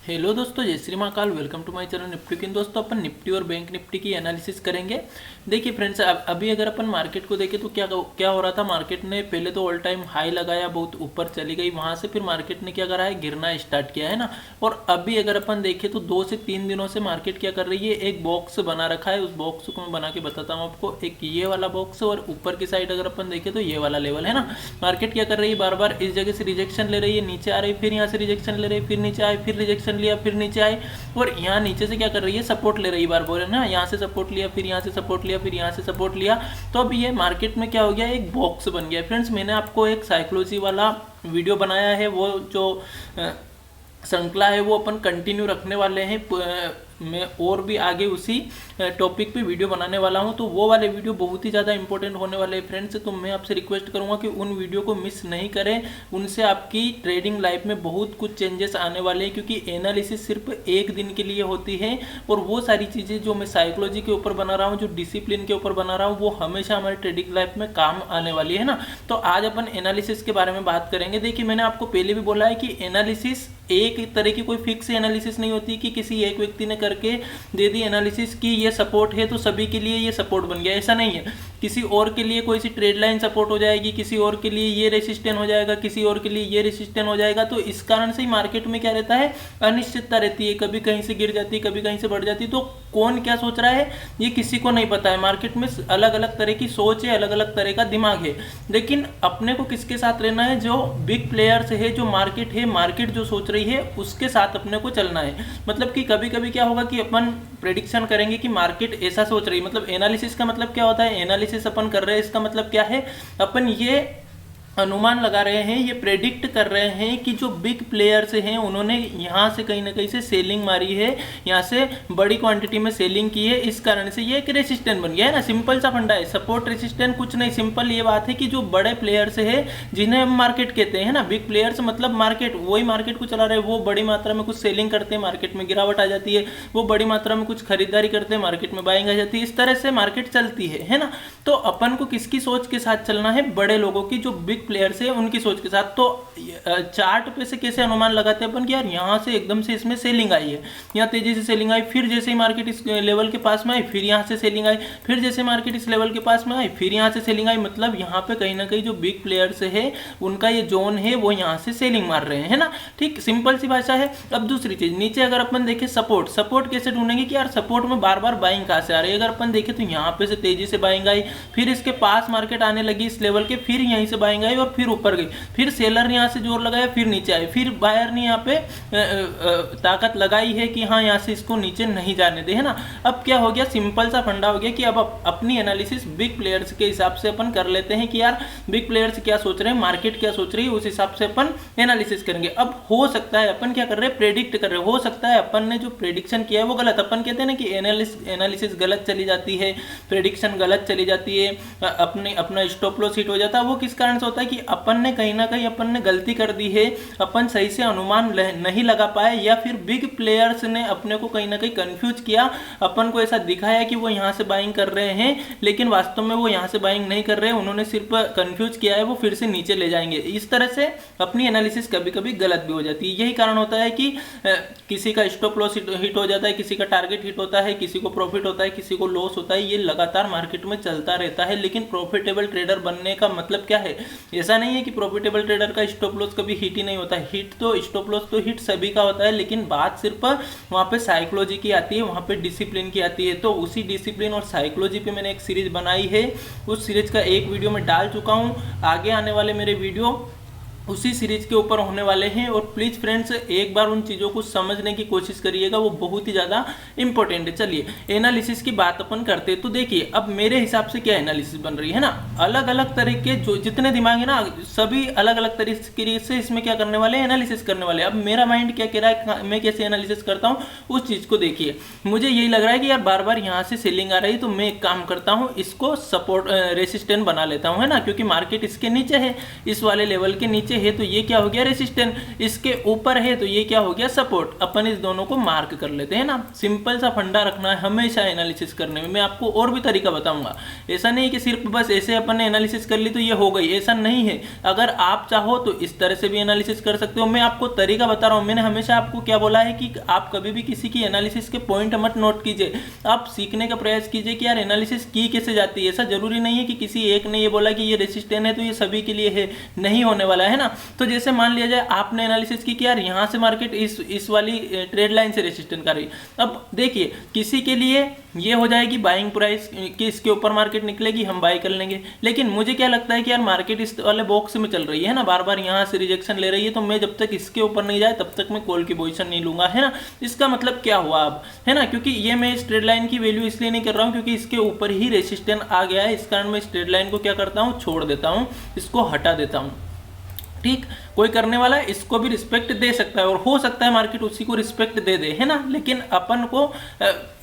Hello दोस्तों, जय Shri Mahakal. Welcome to my channel Nifty किन। दोस्तों अपन निफ्टी और बैंक निफ्टी की एनालिसिस करेंगे। देखिए फ्रेंड्स, अभी अगर अपन मार्केट को देखें तो क्या क्या हो रहा था। मार्केट ने पहले तो ऑल टाइम हाई लगाया, बहुत ऊपर चली गई, वहां से फिर मार्केट ने क्या करा है, गिरना स्टार्ट किया है ना। और अभी अगर अपन देखें तो 2 से 3 दिनों से मार्केट क्या कर रही है, एक बॉक्स बना रखा है। उस बॉक्स को मैं बना के बताता हूँ आपको। एक ये वाला बॉक्स और ऊपर की साइड अगर अपन देखें तो ये वाला लेवल है ना। मार्केट क्या कर रही है, बार बार इस जगह से रिजेक्शन ले रही है, नीचे आ रही है, फिर यहाँ से रिजेक्शन ले रही है, फिर नीचे आए, फिर रिजेक्शन लिया, फिर नीचे आए, और यहाँ नीचे से क्या कर रही है, सपोर्ट ले रही है। बार बोल रहे ना, यहाँ से सपोर्ट लिया, फिर यहाँ से सपोर्ट लिया, फिर यहाँ से सपोर्ट लिया। तो अब ये मार्केट में क्या हो गया, एक बॉक्स बन गया। फ्रेंड्स, मैंने आपको एक साइकोलॉजी वाला वीडियो बनाया है, वो जो श्रृंखला है वो अपन कंटिन्यू रखने वाले हैं। मैं और भी आगे उसी टॉपिक पे वीडियो बनाने वाला हूं, तो वो वाले वीडियो बहुत ही ज़्यादा इंपॉर्टेंट होने वाले हैं फ्रेंड्स। तो मैं आपसे रिक्वेस्ट करूंगा कि उन वीडियो को मिस नहीं करें, उनसे आपकी ट्रेडिंग लाइफ में बहुत कुछ चेंजेस आने वाले हैं। क्योंकि एनालिसिस सिर्फ एक दिन के लिए होती है, और वो सारी चीज़ें जो मैं साइकोलॉजी के ऊपर बना रहा हूँ, जो डिसिप्लिन के ऊपर बना रहा हूँ, वो हमेशा हमारी ट्रेडिंग लाइफ में काम आने वाली है ना। तो आज अपन एनालिसिस के बारे में बात करेंगे। देखिए, मैंने आपको पहले भी बोला है कि एनालिसिस एक तरह की कोई फिक्स एनालिसिस नहीं होती कि किसी एक व्यक्ति ने करके दे दी एनालिसिस की ये सपोर्ट है तो सभी के लिए ये सपोर्ट बन गया, ऐसा नहीं है। किसी और के लिए कोई सी ट्रेड लाइन सपोर्ट हो जाएगी, किसी और के लिए ये रेसिस्टेंट हो जाएगा, किसी और के लिए ये रेसिस्टेंट हो जाएगा। तो इस कारण से ही मार्केट में क्या रहता है, अनिश्चितता रहती है। कभी कहीं से गिर जाती है, कभी कहीं से बढ़ जाती है। तो कौन क्या सोच रहा है ये किसी को नहीं पता है। मार्केट में अलग अलग तरह की सोच है, अलग अलग तरह का दिमाग है। लेकिन अपने को किसके साथ रहना है, जो बिग प्लेयर्स है, जो मार्केट है, मार्केट जो सोच रही है उसके साथ अपने को चलना है। मतलब कि कभी कभी क्या होगा कि अपन प्रेडिक्शन करेंगे कि मार्केट ऐसा सोच रही है। मतलब एनालिसिस का मतलब क्या होता है, एनालिसिस अपन कर रहे हैं, इसका मतलब क्या है, अपन ये अनुमान लगा रहे हैं, ये प्रेडिक्ट कर रहे हैं कि जो बिग प्लेयर्स हैं उन्होंने यहाँ से कहीं ना कहीं से सेलिंग मारी है, यहाँ से बड़ी क्वांटिटी में सेलिंग की है, इस कारण से ये एक रेसिस्टेंट बन गया है ना। सिंपल सा फंडा है, सपोर्ट रेसिस्टेंट कुछ नहीं। सिंपल ये बात है कि जो बड़े प्लेयर्स है, जिन्हें हम मार्केट कहते हैं ना, बिग प्लेयर्स मतलब मार्केट, वही मार्केट को चला रहे हैं। वो बड़ी मात्रा में कुछ सेलिंग करते हैं, मार्केट में गिरावट आ जाती है। वो बड़ी मात्रा में कुछ खरीदारी करते हैं, मार्केट में बाइंग आ जाती है। इस तरह से मार्केट चलती है ना। तो अपन को किसकी सोच के साथ चलना है, बड़े लोगों की, जो बिग प्लेयर्स है उनकी सोच के साथ। तो चार्ट पे से कैसे अनुमान लगाते हैं अपन कि यार यहाँ से एकदम से इसमें सेलिंग आई है, यहाँ तेजी से सेलिंग आई, फिर जैसे ही मार्केट इस लेवल के पास में आई फिर यहाँ से सेलिंग आई, फिर जैसे मार्केट इस लेवल के पास में आई फिर यहाँ से सेलिंग आई। मतलब यहाँ पे कहीं ना कहीं जो बिग प्लेयर्स है उनका ये जोन है, वो यहाँ से सेलिंग मार रहे हैं, है ना। ठीक, सिंपल सी भाषा है। अब दूसरी चीज, नीचे अगर अपन देखें सपोर्ट, सपोर्ट कैसे ढूंढेंगे कि यार सपोर्ट में बार बार बाइंग कहाँ से आ रही है। अगर अपन देखें तो यहाँ पे से तेजी से बाइंग आई, फिर इसके पास मार्केट आने लगी इस लेवल के, फिर यहीं से बाइंग आई और फिर ऊपर गई, फिर सेलर ने यहाँ से जोर लगाया, फिर नीचे आए, फिर बायर ने यहाँ पे ताकत लगाई है कि हाँ यहाँ से इसको नीचे नहीं जाने दे, है ना। अब क्या हो गया, सिंपल सा फंडा हो गया कि अब अपनी एनालिसिस बिग प्लेयर्स के हिसाब से अपन कर लेते हैं कि यार बिग प्लेयर्स क्या सोच रहे हैं, मार्केट क्या सोच रही है, उस हिसाब से अपन एनालिसिस करेंगे। अब हो सकता है अपन क्या कर रहे हैं, प्रेडिक्ट कर रहे हैं। हो सकता है अपन ने जो प्रेडिक्शन किया है वो गलत, अपन कहते हैं ना कि एनालिसिस गलत चली जाती है, प्रेडिक्शन गलत चली जाती है, अपना स्टॉप लॉस हिट हो जाता है। वो किस कारण से होता है कि अपन ने कहीं ना कहीं अपन ने गलती कर दी है, अपन सही से अनुमान नहीं लगा पाए, या फिर बिग प्लेयर्स ने अपने को कहीं ना कहीं कंफ्यूज किया। अपन को ऐसा दिखाया कि वो यहाँ से बाइंग कर रहे हैं, लेकिन वास्तव में वो यहाँ से बाइंग नहीं कर रहे हैं, उन्होंने सिर्फ कंफ्यूज किया है, वो फिर से नीचे ले जाएंगे। इस तरह से अपनी एनालिसिस कभी कभी गलत भी हो जाती है। यही कारण होता है कि किसी का स्टॉप लॉस हिट हो जाता है, किसी का टारगेट हिट होता है, किसी को प्रॉफिट होता है, किसी को लॉस होता है। ये लगातार मार्केट में चलता रहता है। लेकिन प्रॉफिटेबल ट्रेडर बनने का मतलब क्या है, ऐसा नहीं है कि प्रॉफिटेबल ट्रेडर का स्टॉप लॉस कभी हिट ही नहीं होता है। हिट तो, स्टॉप लॉस तो हिट सभी का होता है, लेकिन बात सिर्फ वहाँ पे साइकोलॉजी की आती है, वहाँ पे डिसिप्लिन की आती है। तो उसी डिसिप्लिन और साइकोलॉजी पे मैंने एक सीरीज बनाई है, उस सीरीज का एक वीडियो मैं डाल चुका हूँ। आगे आने वाले मेरे वीडियो उसी सीरीज के ऊपर होने वाले हैं। और प्लीज़ फ्रेंड्स, एक बार उन चीज़ों को समझने की कोशिश करिएगा, वो बहुत ही ज़्यादा इंपॉर्टेंट है। चलिए एनालिसिस की बात अपन करते हैं। तो देखिए, अब मेरे हिसाब से क्या एनालिसिस बन रही है ना, अलग अलग तरह के जो जितने दिमाग है ना, सभी अलग अलग तरीके से इसमें क्या करने वाले हैं, एनालिसिस करने वाले। अब मेरा माइंड क्या कह रहा है, मैं कैसे एनालिसिस करता हूँ, उस चीज़ को देखिए। मुझे यही लग रहा है कि यार बार बार यहाँ से सेलिंग आ रही है, तो मैं एक काम करता हूँ, इसको सपोर्ट रेसिस्टेंट बना लेता हूँ, है ना। क्योंकि मार्केट इसके नीचे है, इस वाले लेवल के नीचे है तो ये क्या हो गया रेसिस्टेंस, इसके ऊपर है तो ये क्या हो गया सपोर्ट। अपन इस दोनों को मार्क कर लेते हैं ना। सिंपल सा फंडा रखना है हमेशा एनालिसिस करने में। मैं आपको और भी तरीका बताऊंगा, ऐसा नहीं कि सिर्फ बस ऐसे अपन ने एनालिसिस कर ली तो ये हो गई, ऐसा नहीं है। अगर आप चाहो तो इस तरह से भी एनालिसिस कर सकते हो। मैं आपको तरीका बता रहा हूं। मैंने हमेशा आपको क्या बोला है कि आप कभी भी किसी की एनालिसिस के पॉइंट मत नोट कीजिए, आप सीखने का प्रयास कीजिए कि यार एनालिसिस की कैसे जाती है। ऐसा जरूरी नहीं है कि किसी एक ने ये बोला कि ये रेसिस्टेंस है तो ये सभी के लिए है, नहीं होने वाला है ना। तो जैसे मान लिया जाए आपने एनालिसिस की कि यार यहां से मार्केट इस वाली ट्रेड लाइन से रेसिस्टेंस कर रही। अब देखिए किसी के लिए ये हो जाएगी बाइंग प्राइस कि इसके ऊपर मार्केट निकलेगी, हम बाय कर लेंगे। लेकिन मुझे क्या लगता है कि यार मार्केट इस वाले बॉक्स में चल रही है ना, बार बार यहां से रिजेक्शन ले रही है, तो मैं जब तक इसके ऊपर नहीं जाए तब तक मैं कॉल की पोजीशन नहीं लूंगा, है ना। इसका मतलब क्या हुआ अब, है ना, क्योंकि ये मैं इस ट्रेड लाइन की वैल्यू इसलिए नहीं कर रहा हूं क्योंकि इसके ऊपर ही रेसिस्टेंस आ गया है। इस कारण मैं इस ट्रेड लाइन को क्या करता हूं, छोड़ देता हूं, इसको हटा देता हूं। ठीक, कोई करने वाला है इसको भी रिस्पेक्ट दे सकता है और हो सकता है मार्केट उसी को रिस्पेक्ट दे दे, है ना। लेकिन अपन को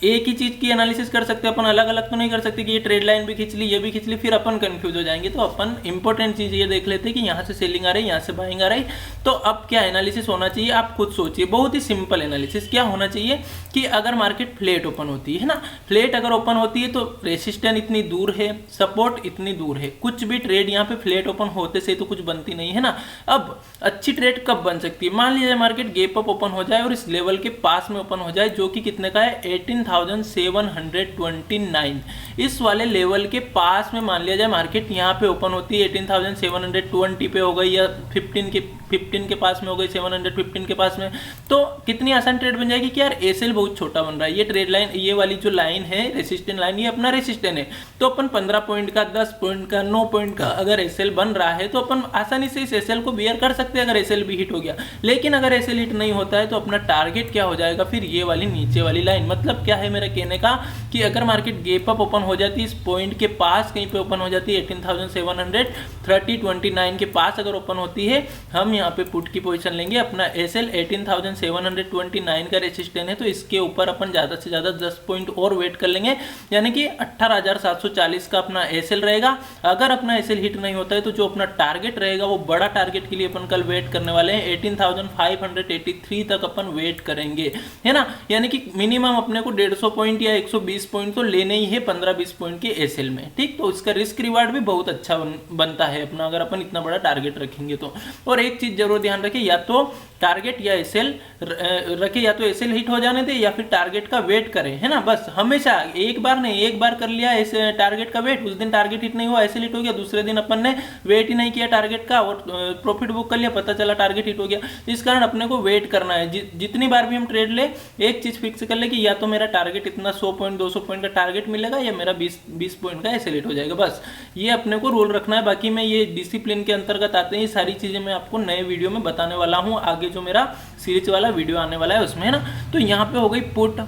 एक ही चीज की एनालिसिस कर सकते हैं, अपन अलग अलग तो नहीं कर सकते कि ये ट्रेड लाइन भी खींच ली, ये भी खींच ली, फिर अपन कंफ्यूज हो जाएंगे। तो अपन इंपॉर्टेंट चीज ये देख लेते हैं कि यहाँ से सेलिंग आ रही है, यहाँ से बाइंग आ रही। तो अब क्या एनालिसिस होना चाहिए, आप खुद सोचिए। बहुत ही सिंपल एनालिसिस क्या होना चाहिए कि अगर मार्केट फ्लैट ओपन होती है ना, फ्लैट अगर ओपन होती है तो रेसिस्टेंस इतनी दूर है, सपोर्ट इतनी दूर है, कुछ भी ट्रेड यहाँ पे फ्लैट ओपन होते से तो कुछ बनती नहीं है ना। अब अच्छी ट्रेड कब बन सकती है, मान लीजिए मार्केट गैप अप ओपन हो जाए और इस लेवल के पास में ओपन हो जाए जो कि कितने का है 18,729। इस वाले लेवल के पास में मान लिया जाए मार्केट यहाँ पे ओपन होती है 18,720 पे हो गई या 15 के पास में हो गई, 715 के पास में, तो कितनी आसान ट्रेड बन जाएगी कि यार एसएल बहुत छोटा बन रहा है। ये ट्रेड लाइन, ये वाली जो लाइन है रेसिस्टेंट लाइन, ये अपना रेसिस्टेंट है। तो अपन 15 पॉइंट का, 10 पॉइंट का, 9 पॉइंट का अगर एसएल बन रहा है तो अपन आसानी से इस एसएल को बियर कर सकते हैं अगर एसएल भी हिट हो गया। लेकिन अगर एसएल हिट नहीं होता है तो अपना टारगेट क्या हो जाएगा फिर, ये वाली नीचे वाली लाइन। मतलब क्या है मेरा कहने का कि अगर मार्केट गैप अप ओपन हो जाती है, इस पॉइंट के पास कहीं पे ओपन हो जाती है 18,729 के पास अगर ओपन होती है, हम यहाँ पे पुट की पोजीशन लेंगे। अपना एसएल 18,729 का रेसिस्टेंस है तो इसके ऊपर अपन ज्यादा से ज्यादा 10 पॉइंट और वेट कर लेंगे, यानी कि 18,740 का अपना एसएल रहेगा। अगर अपना एसएल हिट नहीं होता है तो जो अपना टारगेट रहेगा वो बड़ा टारगेट के लिए अपन कल वेट करने वाले हैं 18,583 तक अपन वेट करेंगे, है ना। यानी कि मिनिमम अपने को 150 पॉइंट या 120 पॉइंट तो लेने ही है 15-20 पॉइंट के एसएल में। ठीक, तो इसका रिस्क रिवार्ड भी बहुत अच्छा बनता है अपना अगर अपन इतना बड़ा टारगेट रखेंगे तो। और एक चीज जरूर ध्यान रखें, या तो टारगेट या एसएल रखे, या तो एसएल हिट हो जाने दे या फिर टारगेट का वेट करें, है ना। बस हमेशा एक बार नहीं, एक बार कर लिया ऐसे टारगेट का वेट, उस दिन टारगेट हिट नहीं हुआ, एसएल हिट हो गया, दूसरे दिन अपन ने वेट ही नहीं किया टारगेट का और प्रॉफिट बुक कर लिया, पता चला टारगेट हिट हो गया। इस कारण अपने को वेट करना है। जितनी बार भी हम ट्रेड ले, एक चीज फिक्स कर ले कि या तो मेरा टारगेट इतना 100 पॉइंट 200 पॉइंट का टारगेट मिलेगा या मेरा 20 पॉइंट का एसएल हिट हो जाएगा। बस ये अपने को रूल रखना है। बाकी मैं ये डिसिप्लिन के अंतर्गत आते हैं, ये सारी चीजें मैं आपको नए वीडियो में बताने वाला हूँ। आगे जो मेरा सीरीज वाला वीडियो आने वाला है उसमें, है ना। तो यहाँ पे हो गई पुट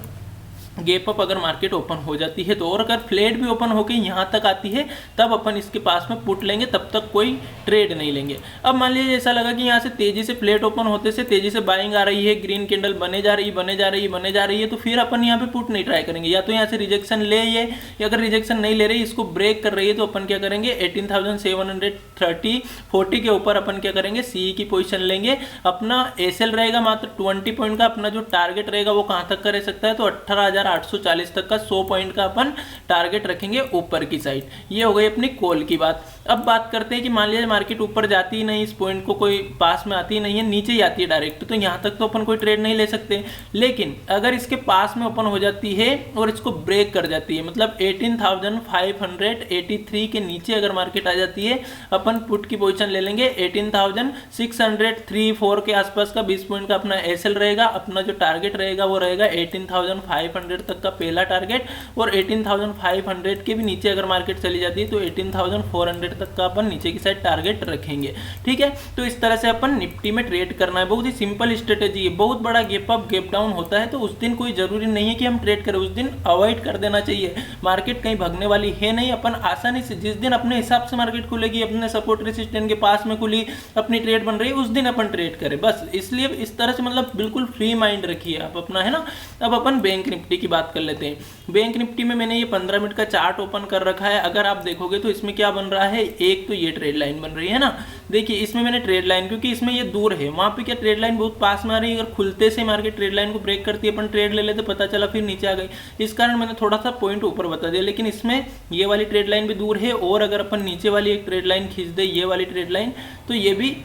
गैप अप अगर मार्केट ओपन हो जाती है तो, और अगर फ्लैट भी ओपन होकर यहाँ तक आती है तब अपन इसके पास में पुट लेंगे, तब तक कोई ट्रेड नहीं लेंगे। अब मान लीजिए ऐसा लगा कि यहाँ से तेजी से फ्लैट ओपन होते से तेजी से बाइंग आ रही है, ग्रीन कैंडल बने जा रही है, तो फिर अपन यहाँ पे पुट नहीं ट्राई करेंगे। या तो यहाँ से रिजेक्शन ले, ये अगर रिजेक्शन नहीं ले रही, इसको ब्रेक कर रही है तो अपन क्या करेंगे 18,740 के ऊपर अपन क्या करेंगे सी की पोजिशन लेंगे। अपना एसएल रहेगा मात्र 20 पॉइंट का, अपना जो टारगेट रहेगा वो कहाँ तक कर सकता है तो 18,840 तक का 100 पॉइंट का अपन टारगेट रखेंगे ऊपर की साइड। ये हो गई अपनी कॉल की बात। अब बात करते हैं कि मान लीजिए मार्केट ऊपर जाती ही नहीं, इस पॉइंट को कोई पास में आती ही नहीं है, नीचे ही आती है डायरेक्ट, तो यहाँ तक तो अपन कोई ट्रेड नहीं ले सकते। लेकिन अगर इसके पास में ओपन हो जाती है और इसको ब्रेक कर जाती है, मतलब 18,583 के नीचे अगर मार्केट आ जाती है, अपन पुट की पोजीशन ले लेंगे 18,603-4 के आसपास का 20 पॉइंट का अपना एसएल रहेगा। अपना जो टारगेट रहेगा वो रहेगा 18,500 तक का पहला टारगेट, और 18,500 के भी नीचे अगर मार्केट चली जाती है तो 18,400 तक का अपन नीचे की साइड टारगेट रखेंगे। ठीक है, तो इस तरह से अपन निफ्टी में ट्रेड करना है। बहुत ही सिंपल स्ट्रेटेजी है। बहुत बड़ा गैप अप गैप डाउन होता है तो उस दिन कोई जरूरी नहीं है कि हम ट्रेड करें, उस दिन अवॉइड कर देना चाहिए। मार्केट कहीं भगने वाली है नहीं, अपन आसानी से जिस दिन अपने हिसाब से मार्केट खुलेगी, अपने सपोर्ट रेजिस्टेंस के पास में खुली, अपनी ट्रेड बन रही है, उस दिन अपन ट्रेड करें बस। इसलिए इस तरह से मतलब बिल्कुल फ्री माइंड रखिए आप अपना, है ना। अब अपन बैंक निफ्टी की बात कर लेते हैं। बैंक निफ्टी में मैंने ये 15 मिनट का चार्ट ओपन कर रखा है। अगर आप देखोगे तो इसमें क्या बन रहा है, एक तो ये ट्रेड लाइन बन रही है ना, देखिए इसमें मैंने ट्रेड लाइन, क्योंकि इसमें ये दूर है, वहां पे क्या ट्रेड लाइन बहुत पास में आ रही है, अगर खुलते से मार्केट ट्रेड लाइन को ब्रेक करती है, अपन ट्रेड ले लेते, पता चला फिर नीचे आ गई, इस कारण मैंने थोड़ा सा पॉइंट ऊपर बता दिया। लेकिन इसमें ये वाली ट्रेड लाइन भी दूर है, और अगर अपन नीचे वाली एक ट्रेड लाइन खींच दे, ये वाली ट्रेड लाइन, तो ये भी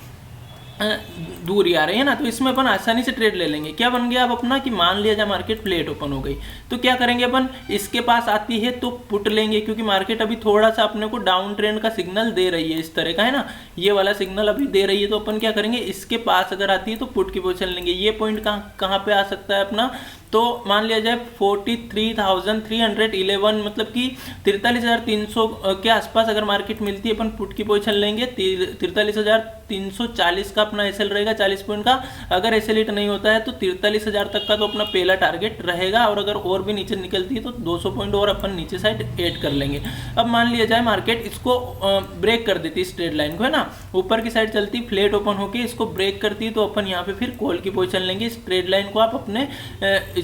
दूर ही आ रही है ना, तो इसमें अपन आसानी से ट्रेड ले लेंगे। क्या बन गया अब अपना कि मान लिया जाए मार्केट फ्लैट ओपन हो गई, तो क्या करेंगे अपन, इसके पास आती है तो पुट लेंगे, क्योंकि मार्केट अभी थोड़ा सा अपने को डाउन ट्रेंड का सिग्नल दे रही है, इस तरह का है ना, ये वाला सिग्नल अभी दे रही है, तो अपन क्या करेंगे, इसके पास अगर आती है तो पुट की पोजीशन लेंगे। ये पॉइंट कहाँ पे आ सकता है अपना, तो मान लिया जाए 43,311, मतलब कि 43,300 के आसपास अगर मार्केट मिलती है, अपन पुट की पोजीशन लेंगे। 43,340 का अपना एसएल रहेगा, 40 पॉइंट का। अगर एसएल हिट नहीं होता है तो 43,000 तक का तो अपना पहला टारगेट रहेगा, और अगर और भी नीचे निकलती है तो 200 पॉइंट और अपन नीचे साइड ऐड कर लेंगे। अब मान लिया जाए मार्केट इसको ब्रेक कर देती है, इस ट्रेड लाइन को, है ना, ऊपर की साइड चलती, फ्लैट ओपन होकर इसको ब्रेक करती है, तो अपन यहाँ पे फिर कॉल की पोजीशन लेंगे। इस ट्रेड लाइन को आप अपने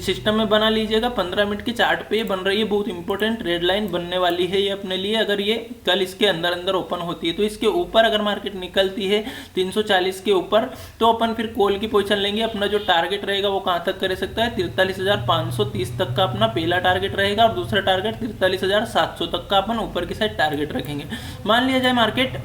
सिस्टम में बना लीजिएगा। 15 मिनट के चार्ट पे बन रही है, बहुत इंपॉर्टेंट ट्रेड लाइन बनने वाली है ये अपने लिए। अगर ये कल इसके अंदर अंदर ओपन होती है तो इसके ऊपर अगर मार्केट निकलती है 340 के ऊपर, तो अपन फिर कॉल की पोजीशन लेंगे। अपना जो टारगेट रहेगा वो कहां तक कर सकता है, 43,530 तक का अपना पहला टारगेट रहेगा, और दूसरा टारगेट 43,700 तक का अपन ऊपर की साइड टारगेट रखेंगे। मान लिया जाए मार्केट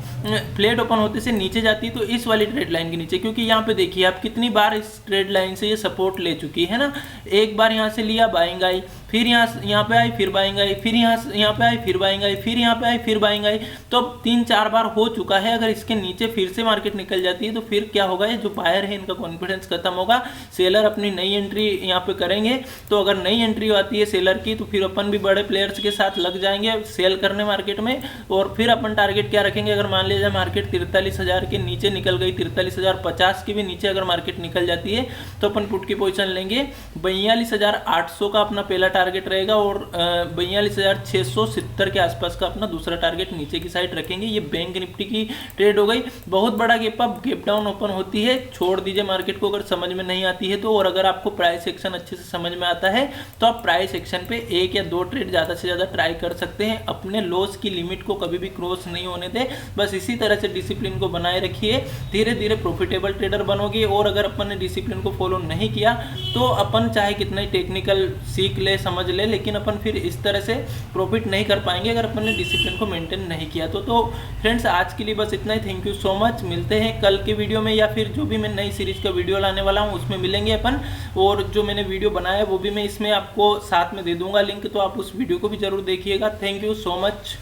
फ्लैट ओपन होते से नीचे जाती है तो इस वाली ट्रेड लाइन के नीचे, क्योंकि यहाँ पे देखिए आप कितनी बार इस ट्रेड लाइन से ये सपोर्ट ले चुकी है ना, एक बार यहाँ से लिया, बाइंग आई, फिर यहाँ पे आई, फिर बाइंग आई, फिर यहाँ पे आई, फिर बाइंग आई, फिर यहाँ पे आई, फिर बाइंग आई, तो अब 3-4 बार हो चुका है। अगर इसके नीचे फिर से मार्केट निकल जाती है तो फिर क्या होगा, ये जो बायर है इनका कॉन्फिडेंस खत्म होगा, सेलर अपनी नई एंट्री यहाँ पे करेंगे। तो अगर नई एंट्री आती है सेलर की तो फिर अपन भी बड़े प्लेयर्स के साथ लग जाएंगे सेल करने मार्केट में, और फिर अपन टारगेट क्या रखेंगे, अगर मान लिया जाए मार्केट 43,000 के नीचे निकल गई, 43,050 के भी नीचे अगर मार्केट निकल जाती है तो अपन पुट की पोजीशन लेंगे। 42,800 का अपना पहला टारगेट रहेगा, और 42,670 के आसपास का अपना दूसरा टारगेट नीचे की साइड रखेंगे। ये बैंक निफ्टी की ट्रेड हो गई। बहुत बड़ा gap up, gap down open होती है, छोड़ दीजिए मार्केट को अगर समझ में नहीं आती है तो। और अगर आपको प्राइस एक्शन अच्छे से समझ में आता है तो आप प्राइस एक्शन पे 1 या 2 ट्रेड ज़्यादा से ज़्यादा ट्राई कर सकते हैं। अपने लॉस की लिमिट को कभी भी क्रॉस नहीं होने दे, बस इसी तरह से डिसिप्लिन को बनाए रखिए, धीरे धीरे प्रॉफिटेबल ट्रेडर बनोगे। और अगर अपन ने डिसिप्लिन को फॉलो नहीं किया तो अपन चाहे कितना ही टेक्निकल सीख ले, समझ ले, लेकिन अपन फिर इस तरह से प्रॉफिट नहीं कर पाएंगे अगर अपन ने डिसिप्लिन को मेंटेन नहीं किया तो फ्रेंड्स आज के लिए बस इतना ही। Thank you so much. मिलते हैं कल के वीडियो में, या फिर जो भी मैं नई सीरीज का वीडियो लाने वाला हूँ उसमें मिलेंगे अपन। और जो मैंने वीडियो बनाया है वो भी मैं इसमें आपको साथ में दे दूंगा लिंक, तो आप उस वीडियो को भी जरूर देखिएगा। Thank you so much.